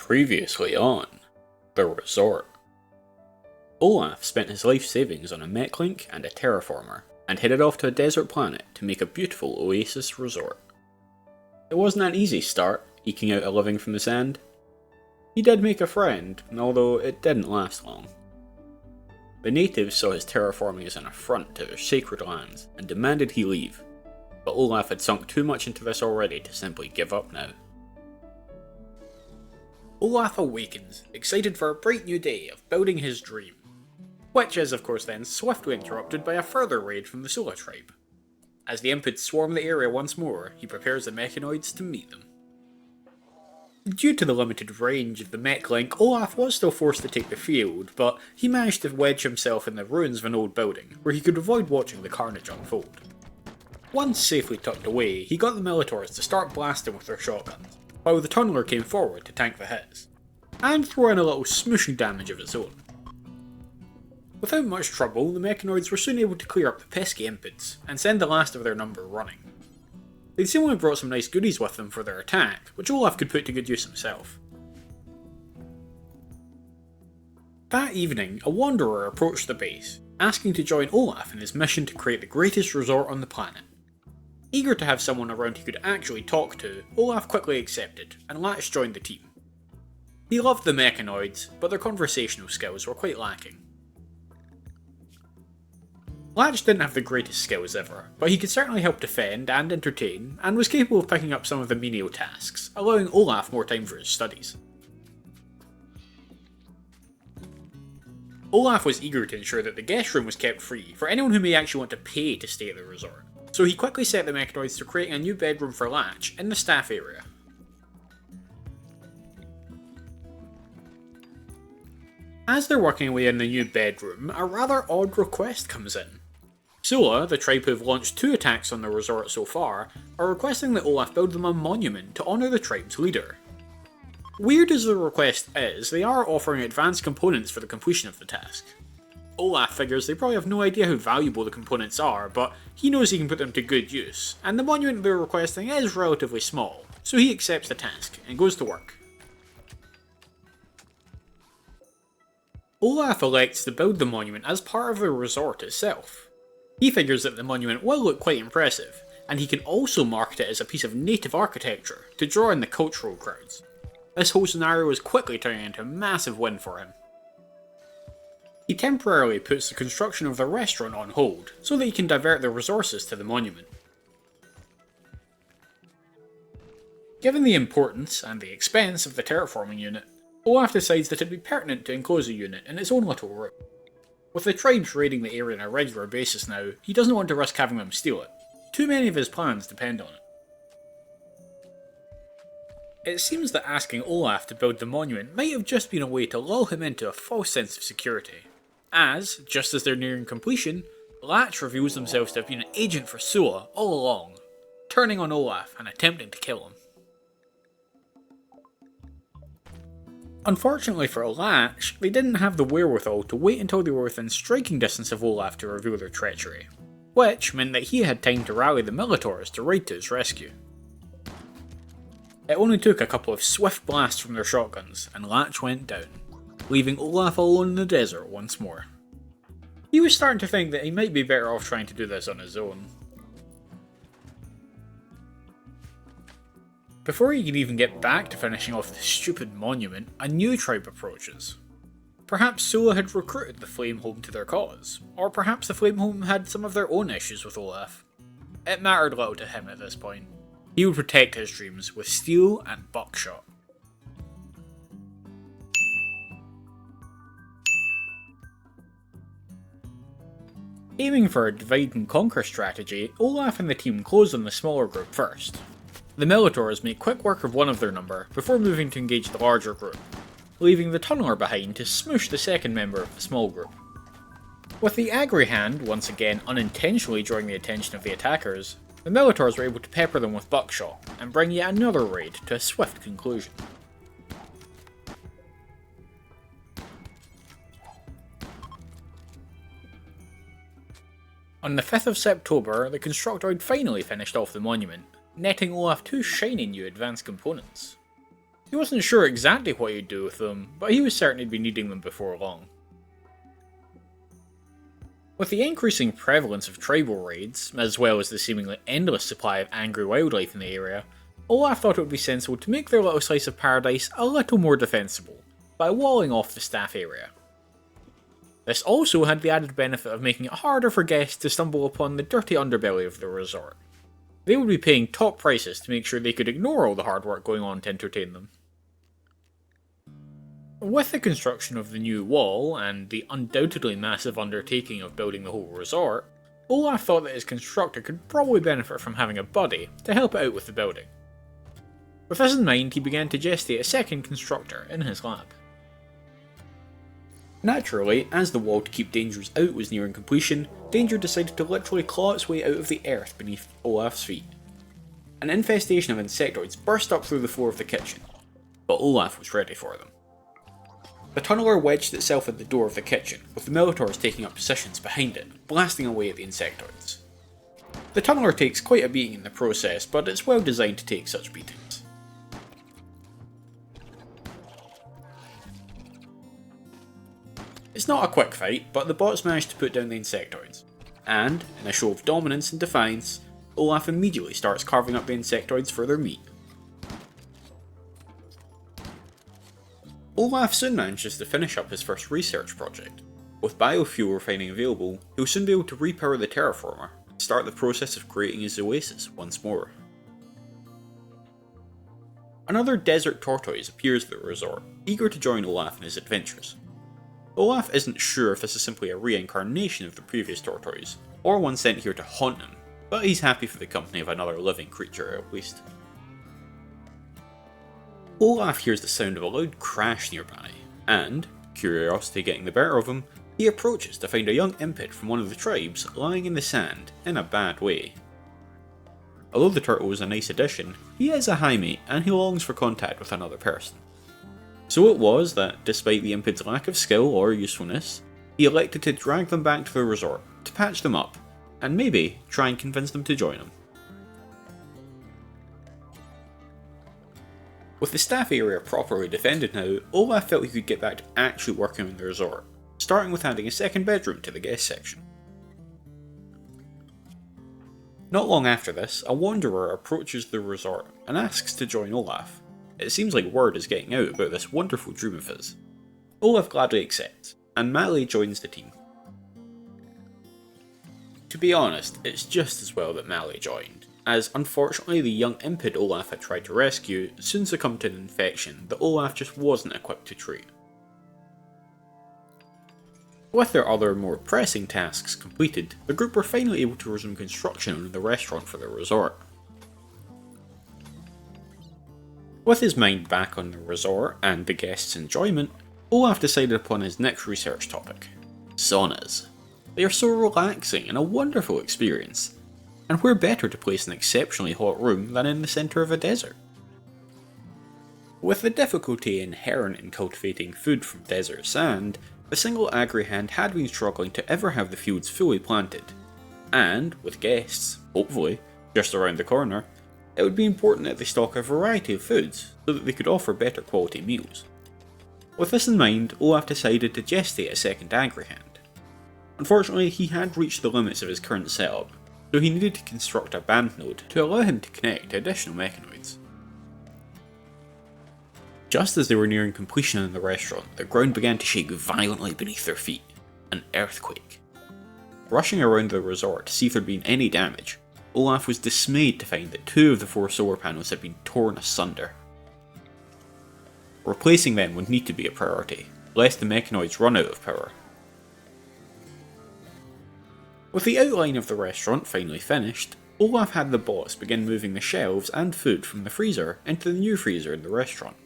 Previously on the resort. Olaf spent his life savings on a mech link and a terraformer, and headed off to a desert planet to make a beautiful oasis resort. It wasn't an easy start, eking out a living from the sand. He did make a friend, although it didn't last long. The natives saw his terraforming as an affront to their sacred lands, and demanded he leave, but Olaf had sunk too much into this already to simply give up now. Olaf awakens, excited for a bright new day of building his dream, which is of course then swiftly interrupted by a further raid from the Sola tribe. As the Impids swarm the area once more, he prepares the mechanoids to meet them. Due to the limited range of the mech link, Olaf was still forced to take the field, but he managed to wedge himself in the ruins of an old building, where he could avoid watching the carnage unfold. Once safely tucked away, he got the Militors to start blasting with their shotguns, while the Tunneler came forward to tank the hits, and throw in a little smooshing damage of its own. Without much trouble, the mechanoids were soon able to clear up the pesky Impids, and send the last of their number running. They'd seemingly brought some nice goodies with them for their attack, which Olaf could put to good use himself. That evening, a wanderer approached the base, asking to join Olaf in his mission to create the greatest resort on the planet. Eager to have someone around he could actually talk to, Olaf quickly accepted, and Latch joined the team. He loved the mechanoids, but their conversational skills were quite lacking. Latch didn't have the greatest skills ever, but he could certainly help defend and entertain, and was capable of picking up some of the menial tasks, allowing Olaf more time for his studies. Olaf was eager to ensure that the guest room was kept free for anyone who may actually want to pay to stay at the resort, so he quickly set the mechanoids to creating a new bedroom for Latch in the staff area. As they're working away in the new bedroom, a rather odd request comes in. Sola, the tribe who have launched 2 attacks on the resort so far, are requesting that Olaf build them a monument to honour the tribe's leader. Weird as the request is, they are offering advanced components for the completion of the task. Olaf figures they probably have no idea how valuable the components are, but he knows he can put them to good use, and the monument they're requesting is relatively small, so he accepts the task and goes to work. Olaf elects to build the monument as part of the resort itself. He figures that the monument will look quite impressive, and he can also market it as a piece of native architecture to draw in the cultural crowds. This whole scenario is quickly turning into a massive win for him. He temporarily puts the construction of the restaurant on hold, so that he can divert the resources to the monument. Given the importance and the expense of the terraforming unit, Olaf decides that it would be pertinent to enclose the unit in its own little room. With the tribes raiding the area on a regular basis now, he doesn't want to risk having them steal it. Too many of his plans depend on it. It seems that asking Olaf to build the monument might have just been a way to lull him into a false sense of security, as, just as they're nearing completion, Latch reveals themselves to have been an agent for Sola all along, turning on Olaf and attempting to kill him. Unfortunately for Latch, they didn't have the wherewithal to wait until they were within striking distance of Olaf to reveal their treachery, which meant that he had time to rally the Militors to ride to his rescue. It only took a couple of swift blasts from their shotguns, and Latch went down, leaving Olaf alone in the desert once more. He was starting to think that he might be better off trying to do this on his own. Before he can even get back to finishing off the stupid monument, a new tribe approaches. Perhaps Sola had recruited the Flamehome to their cause, or perhaps the Flamehome had some of their own issues with Olaf. It mattered little to him at this point. He would protect his dreams with steel and buckshot. Aiming for a divide and conquer strategy, Olaf and the team close on the smaller group first. The Militors make quick work of one of their number before moving to engage the larger group, leaving the Tunneler behind to smoosh the second member of the small group. With the Agri Hand once again unintentionally drawing the attention of the attackers, the Militors were able to pepper them with buckshot and bring yet another raid to a swift conclusion. On the 5th of September, the Constructoid finally finished off the monument, netting Olaf 2 shiny new advanced components. He wasn't sure exactly what he'd do with them, but he was certain he'd be needing them before long. With the increasing prevalence of tribal raids, as well as the seemingly endless supply of angry wildlife in the area, Olaf thought it would be sensible to make their little slice of paradise a little more defensible, by walling off the staff area. This also had the added benefit of making it harder for guests to stumble upon the dirty underbelly of the resort. They would be paying top prices to make sure they could ignore all the hard work going on to entertain them. With the construction of the new wall, and the undoubtedly massive undertaking of building the whole resort, Olaf thought that his constructor could probably benefit from having a buddy to help out with the building. With this in mind, he began to gestate a second constructor in his lab. Naturally, as the wall to keep dangers out was nearing completion, danger decided to literally claw its way out of the earth beneath Olaf's feet. An infestation of insectoids burst up through the floor of the kitchen, but Olaf was ready for them. The tunneler wedged itself at the door of the kitchen, with the Minotaurs taking up positions behind it, blasting away at the insectoids. The tunneler takes quite a beating in the process, but it's well designed to take such beatings. It's not a quick fight, but the bots manage to put down the insectoids, and, in a show of dominance and defiance, Olaf immediately starts carving up the insectoids for their meat. Olaf soon manages to finish up his first research project. With biofuel refining available, he'll soon be able to repower the terraformer and start the process of creating his oasis once more. Another desert tortoise appears at the resort, eager to join Olaf in his adventures. Olaf isn't sure if this is simply a reincarnation of the previous tortoise, or one sent here to haunt him, but he's happy for the company of another living creature at least. Olaf hears the sound of a loud crash nearby, and, curiosity getting the better of him, he approaches to find a young impet from one of the tribes lying in the sand in a bad way. Although the turtle is a nice addition, he is a high mate and he longs for contact with another person. So it was that, despite the impet's lack of skill or usefulness, he elected to drag them back to the resort to patch them up, and maybe try and convince them to join him. With the staff area properly defended now, Olaf felt he could get back to actually working on the resort, starting with adding a second bedroom to the guest section. Not long after this, a wanderer approaches the resort and asks to join Olaf. It seems like word is getting out about this wonderful dream of his. Olaf gladly accepts, and Mally joins the team. To be honest, it's just as well that Mally joined, as unfortunately the young impet Olaf had tried to rescue soon succumbed to an infection that Olaf just wasn't equipped to treat. With their other more pressing tasks completed, the group were finally able to resume construction on the restaurant for the resort. With his mind back on the resort and the guests' enjoyment, Olaf decided upon his next research topic: saunas. They are so relaxing and a wonderful experience, and where better to place an exceptionally hot room than in the centre of a desert? With the difficulty inherent in cultivating food from desert sand, the single agrihand had been struggling to ever have the fields fully planted, and, with guests, hopefully, just around the corner, it would be important that they stock a variety of foods so that they could offer better quality meals. With this in mind, Olaf decided to gestate a second agrihand. Unfortunately, he had reached the limits of his current setup, so he needed to construct a band node to allow him to connect to additional mechanoids. Just as they were nearing completion in the restaurant, the ground began to shake violently beneath their feet. An earthquake. Rushing around the resort to see if there'd been any damage, Olaf was dismayed to find that 2 of the 4 solar panels had been torn asunder. Replacing them would need to be a priority, lest the mechanoids run out of power. With the outline of the restaurant finally finished, Olaf had the boss begin moving the shelves and food from the freezer into the new freezer in the restaurant.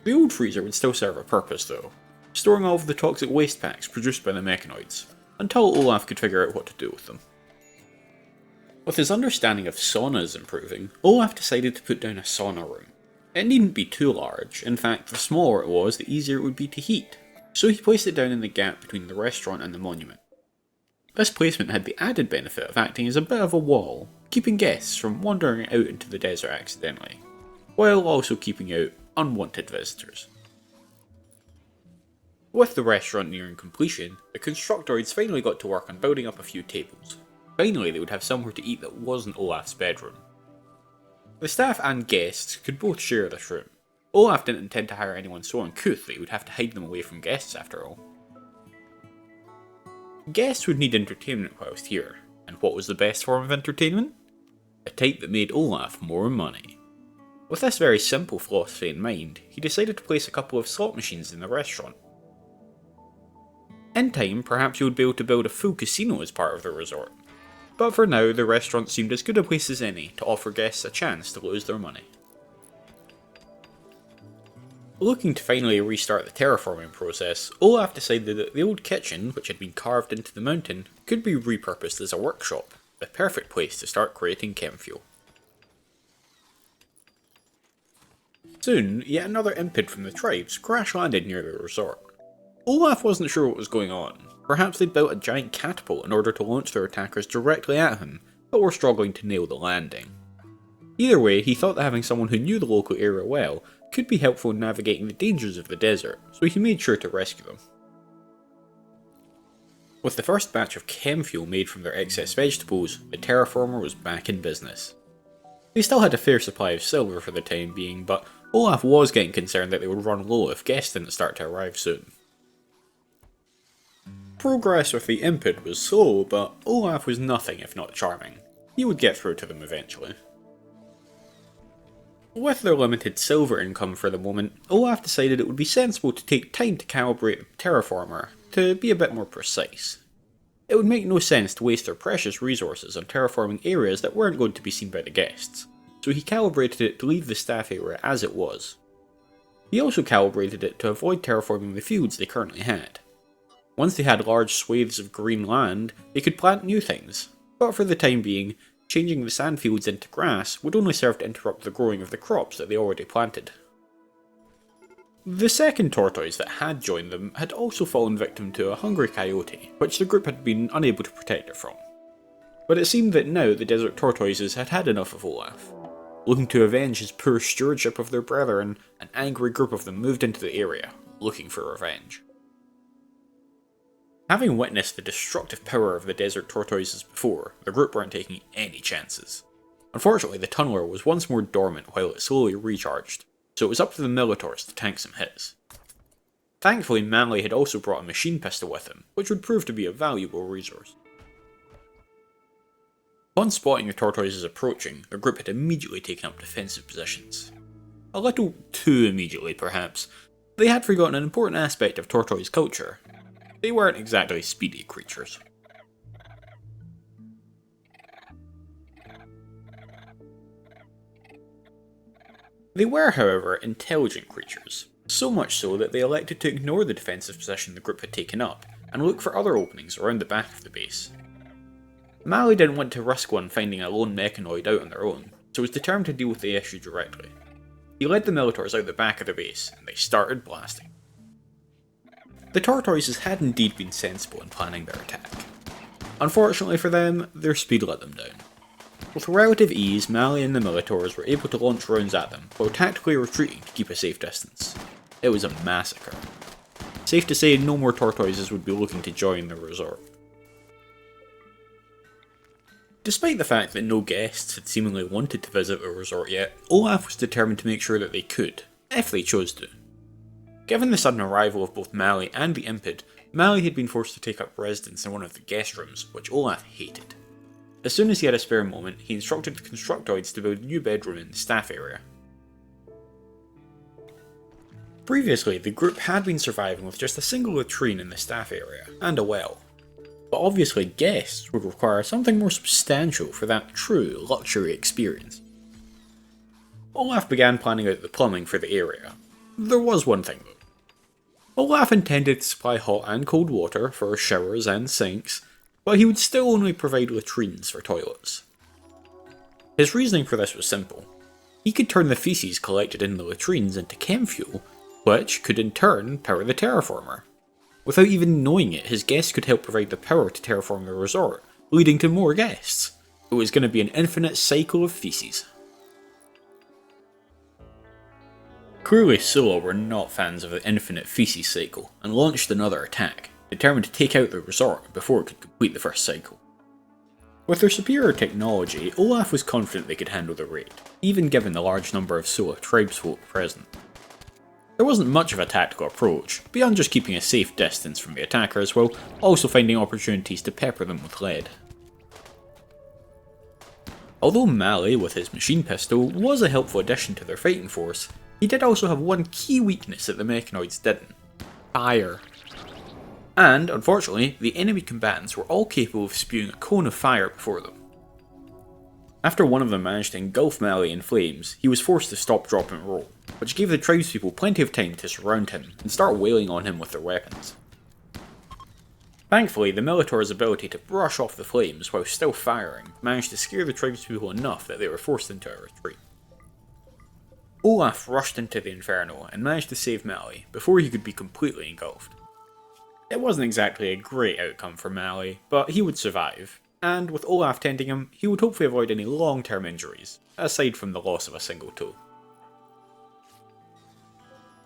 The old freezer would still serve a purpose though, storing all of the toxic waste packs produced by the mechanoids, until Olaf could figure out what to do with them. With his understanding of saunas improving, Olaf decided to put down a sauna room. It needn't be too large, in fact the smaller it was the easier it would be to heat, so he placed it down in the gap between the restaurant and the monument. This placement had the added benefit of acting as a bit of a wall, keeping guests from wandering out into the desert accidentally, while also keeping out unwanted visitors. With the restaurant nearing completion, the constructoids finally got to work on building up a few tables. Finally they would have somewhere to eat that wasn't Olaf's bedroom. The staff and guests could both share this room. Olaf didn't intend to hire anyone so uncouth that he would have to hide them away from guests after all. Guests would need entertainment whilst here, and what was the best form of entertainment? A type that made Olaf more money. With this very simple philosophy in mind, he decided to place a couple of slot machines in the restaurant. In time, perhaps he would be able to build a full casino as part of the resort, but for now the restaurant seemed as good a place as any to offer guests a chance to lose their money. Looking to finally restart the terraforming process, Olaf decided that the old kitchen, which had been carved into the mountain, could be repurposed as a workshop, the perfect place to start creating chem fuel. Soon, yet another impid from the tribes crash-landed near the resort. Olaf wasn't sure what was going on. Perhaps they'd built a giant catapult in order to launch their attackers directly at him, but were struggling to nail the landing. Either way, he thought that having someone who knew the local area well could be helpful in navigating the dangers of the desert, so he made sure to rescue them. With the first batch of chem fuel made from their excess vegetables, the terraformer was back in business. They still had a fair supply of silver for the time being, but Olaf was getting concerned that they would run low if guests didn't start to arrive soon. Progress with the impid was slow, but Olaf was nothing if not charming. He would get through to them eventually. With their limited silver income for the moment, Olaf decided it would be sensible to take time to calibrate the terraformer to be a bit more precise. It would make no sense to waste their precious resources on terraforming areas that weren't going to be seen by the guests, so he calibrated it to leave the staff area as it was. He also calibrated it to avoid terraforming the fields they currently had. Once they had large swathes of green land, they could plant new things, but for the time being, changing the sand fields into grass would only serve to interrupt the growing of the crops that they already planted. The second tortoise that had joined them had also fallen victim to a hungry coyote, which the group had been unable to protect it from. But it seemed that now the desert tortoises had had enough of Olaf. Looking to avenge his poor stewardship of their brethren, an angry group of them moved into the area, looking for revenge. Having witnessed the destructive power of the desert tortoises before, the group weren't taking any chances. Unfortunately, the tunneler was once more dormant while it slowly recharged, so it was up to the Minotaurs to tank some hits. Thankfully, Manly had also brought a machine pistol with him, which would prove to be a valuable resource. Upon spotting the tortoises approaching, the group had immediately taken up defensive positions. A little too immediately, perhaps. They had forgotten an important aspect of tortoise culture. They weren't exactly speedy creatures. They were, however, intelligent creatures, so much so that they elected to ignore the defensive position the group had taken up, and look for other openings around the back of the base. Mally didn't want to risk one finding a lone mechanoid out on their own, so was determined to deal with the issue directly. He led the Minotaurs out the back of the base, and they started blasting. The tortoises had indeed been sensible in planning their attack. Unfortunately for them, their speed let them down. With relative ease, Mally and the Minotaurs were able to launch rounds at them, while tactically retreating to keep a safe distance. It was a massacre. Safe to say, no more tortoises would be looking to join the resort. Despite the fact that no guests had seemingly wanted to visit the resort yet, Olaf was determined to make sure that they could, if they chose to. Given the sudden arrival of both Mally and the Impid, Mally had been forced to take up residence in one of the guest rooms, which Olaf hated. As soon as he had a spare moment, he instructed the constructoids to build a new bedroom in the staff area. Previously, the group had been surviving with just a single latrine in the staff area, and a well. But obviously guests would require something more substantial for that true luxury experience. Olaf began planning out the plumbing for the area. There was one thing though. Olaf intended to supply hot and cold water for showers and sinks, but he would still only provide latrines for toilets. His reasoning for this was simple. He could turn the feces collected in the latrines into chem fuel, which could in turn power the terraformer. Without even knowing it, his guests could help provide the power to terraform the resort, leading to more guests. It was going to be an infinite cycle of feces. Clearly Scylla were not fans of the infinite feces cycle, and launched another attack, determined to take out the resort before it could complete the first cycle. With their superior technology, Olaf was confident they could handle the raid, even given the large number of Scylla tribesfolk present. There wasn't much of a tactical approach, beyond just keeping a safe distance from the attackers while also finding opportunities to pepper them with lead. Although Mali, with his machine pistol, was a helpful addition to their fighting force, he did also have one key weakness that the mechanoids didn't: fire. And, unfortunately, the enemy combatants were all capable of spewing a cone of fire before them. After one of them managed to engulf Mali in flames, he was forced to stop, drop and roll, which gave the tribespeople plenty of time to surround him and start wailing on him with their weapons. Thankfully, the Minotaur's ability to brush off the flames while still firing managed to scare the tribespeople enough that they were forced into a retreat. Olaf rushed into the Inferno and managed to save Mali before he could be completely engulfed. It wasn't exactly a great outcome for Mali, but he would survive, and with Olaf tending him, he would hopefully avoid any long-term injuries, aside from the loss of a single toe.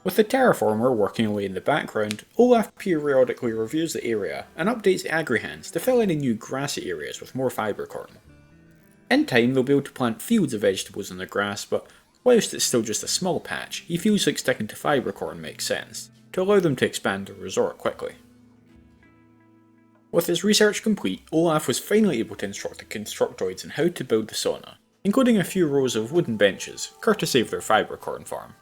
With the terraformer working away in the background, Olaf periodically reviews the area and updates the agri-hands to fill any new grassy areas with more fibre corn. In time they'll be able to plant fields of vegetables in the grass, but whilst it's still just a small patch, he feels like sticking to fibre corn makes sense, to allow them to expand the resort quickly. With his research complete, Olaf was finally able to instruct the constructoids on how to build the sauna, including a few rows of wooden benches, courtesy of their fibre corn farm.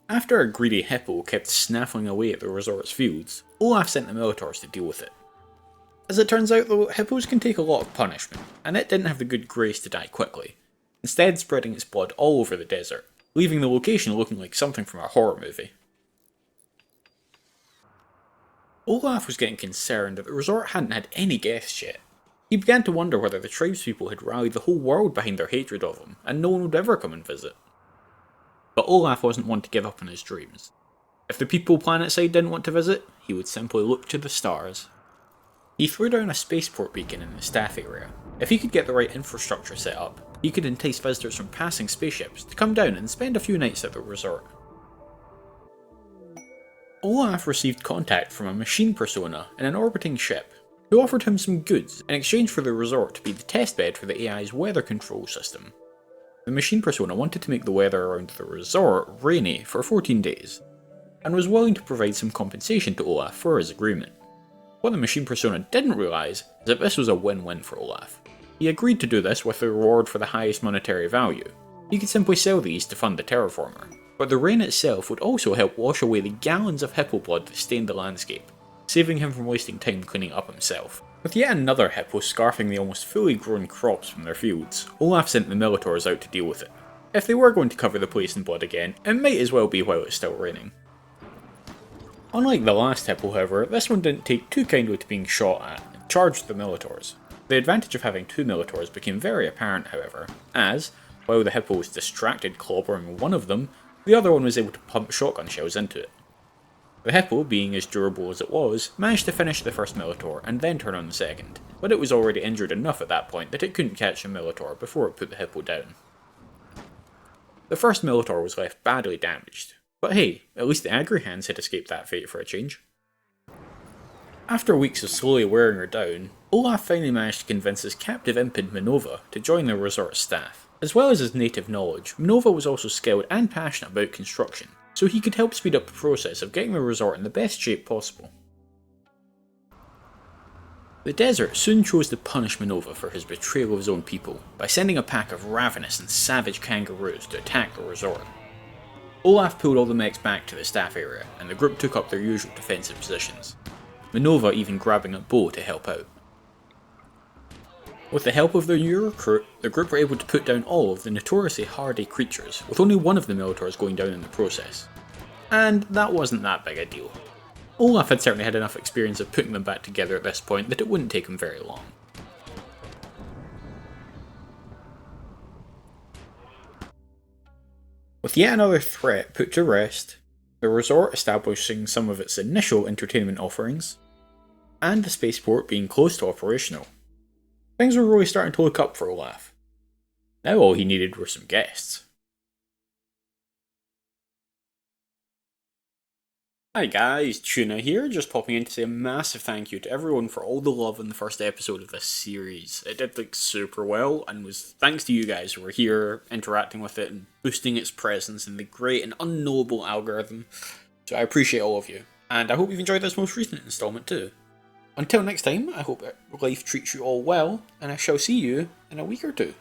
After a greedy hippo kept snaffling away at the resort's fields, Olaf sent the Minotaurs to deal with it. As it turns out though, hippos can take a lot of punishment, and it didn't have the good grace to die quickly, instead spreading its blood all over the desert, leaving the location looking like something from a horror movie. Olaf was getting concerned that the resort hadn't had any guests yet. He began to wonder whether the tribespeople had rallied the whole world behind their hatred of him, and no one would ever come and visit. But Olaf wasn't one to give up on his dreams. If the people planetside didn't want to visit, he would simply look to the stars. He threw down a spaceport beacon in the staff area. If he could get the right infrastructure set up, he could entice visitors from passing spaceships to come down and spend a few nights at the resort. Olaf received contact from a machine persona in an orbiting ship, who offered him some goods in exchange for the resort to be the testbed for the AI's weather control system. The machine persona wanted to make the weather around the resort rainy for 14 days, and was willing to provide some compensation to Olaf for his agreement. What the machine persona didn't realise is that this was a win-win for Olaf. He agreed to do this with the reward for the highest monetary value. He could simply sell these to fund the terraformer, but the rain itself would also help wash away the gallons of hippo blood that stained the landscape, saving him from wasting time cleaning up himself. With yet another hippo scarfing the almost fully grown crops from their fields, Olaf sent the Minotaurs out to deal with it. If they were going to cover the place in blood again, it might as well be while it's still raining. Unlike the last hippo, however, this one didn't take too kindly to being shot at and charged the Minotaurs. The advantage of having two Minotaurs became very apparent, however, as, while the hippo was distracted clobbering one of them, the other one was able to pump shotgun shells into it. The hippo, being as durable as it was, managed to finish the first Minotaur and then turn on the second, but it was already injured enough at that point that it couldn't catch the Minotaur before it put the hippo down. The first Minotaur was left badly damaged, but hey, at least the agri-hands had escaped that fate for a change. After weeks of slowly wearing her down, Olaf finally managed to convince his captive impid Minova to join the resort staff. As well as his native knowledge, Minova was also skilled and passionate about construction, so he could help speed up the process of getting the resort in the best shape possible. The desert soon chose to punish Minova for his betrayal of his own people, by sending a pack of ravenous and savage kangaroos to attack the resort. Olaf pulled all the mechs back to the staff area, and the group took up their usual defensive positions, Minova even grabbing a bow to help out. With the help of their new recruit, the group were able to put down all of the notoriously hardy creatures, with only one of the Minotaurs going down in the process. And that wasn't that big a deal. Olaf had certainly had enough experience of putting them back together at this point that it wouldn't take him very long. With yet another threat put to rest, the resort establishing some of its initial entertainment offerings, and the spaceport being close to operational, things were really starting to look up for Olaf. Now all he needed were some guests. Hi guys, Tuna here, just popping in to say a massive thank you to everyone for all the love in the first episode of this series. It did like super well, and was thanks to you guys who were here, interacting with it, and boosting its presence in the great and unknowable algorithm. So I appreciate all of you, and I hope you've enjoyed this most recent installment too. Until next time, I hope life treats you all well, and I shall see you in a week or two.